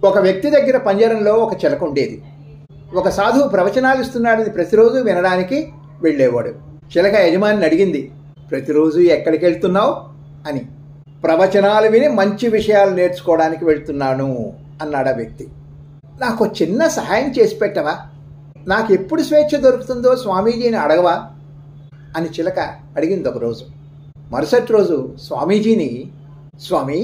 ఒక వ్యక్తి దగ్గర పంజరంలో ఒక చిలక ఉండేది. ఒక సాధువు ప్రవచనాలు ఇస్తున్నాడని ప్రతిరోజు వినడానికి వెళ్ళేవాడు. చిలక యజమాని అడిగింది, ప్రతిరోజు ఎక్కడికి వెళ్తున్నావు అని. ప్రవచనాలు విని మంచి విషయాలు నేర్చుకోవడానికి వెళ్తున్నాను అన్నాడు ఆ వ్యక్తి. నాకు చిన్న సహాయం చేసి పెట్టవా? నాకు ఎప్పుడు స్వేచ్ఛ దొరుకుతుందో స్వామీజీని అడగవా అని చిలక అడిగింది ఒకరోజు. మరుసటి రోజు స్వామీజీని, స్వామి,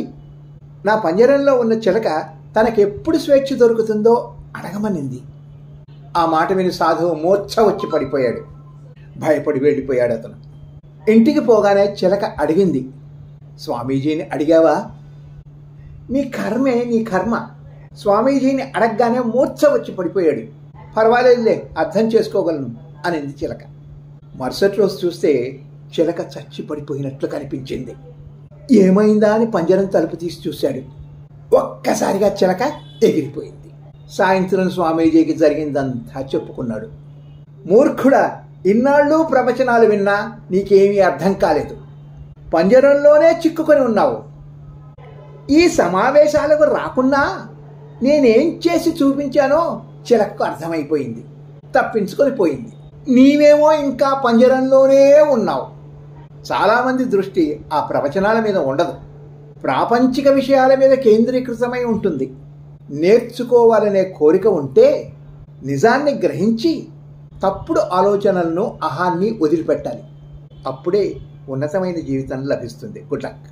నా పంజరంలో ఉన్న చిలక తనకెప్పుడు స్వేచ్ఛ దొరుకుతుందో అడగమనింది. ఆ మాట విని సాధువు మూర్ఛ వచ్చి పడిపోయాడు. భయపడి వెళ్ళిపోయాడు అతను. ఇంటికి పోగానే చిలక అడిగింది, స్వామీజీని అడిగావా? నీ కర్మే నీ కర్మ. స్వామీజీని అడగగానే మూర్ఛ వచ్చి పడిపోయాడు. పర్వాలేదులే, అర్థం చేసుకోగలను అనింది చిలక. మరుసటి రోజు చూస్తే చిలక చచ్చి పడిపోయినట్లు కనిపించింది. ఏమైందా అని పంజరం తలుపు తీసి చూశాడు. ఒక్కసారిగా చిలక ఎగిరిపోయింది. సాయంత్రం స్వామీజీకి జరిగిందంతా చెప్పుకున్నాడు. మూర్ఖుడా, ఇన్నాళ్ళు ప్రవచనాలు విన్నా నీకేమీ అర్థం కాలేదు. పంజరంలోనే చిక్కుకొని ఉన్నావు. ఈ సమావేశాలకు రాకున్నా నేనేం చేసి చూపించానో చిలకకు అర్థమైపోయింది. తప్పించుకొని పోయింది. నీవేమో ఇంకా పంజరంలోనే ఉన్నావు. చాలామంది దృష్టి ఆ ప్రవచనాల మీద ఉండదు, ప్రాపంచిక విషయాల మీద కేంద్రీకృతమై ఉంటుంది. నేర్చుకోవాలనే కోరిక ఉంటే నిజాన్ని గ్రహించి తప్పుడు ఆలోచనలను, అహాన్ని వదిలిపెట్టాలి. అప్పుడే ఉన్నతమైన జీవితం లభిస్తుంది. Good luck.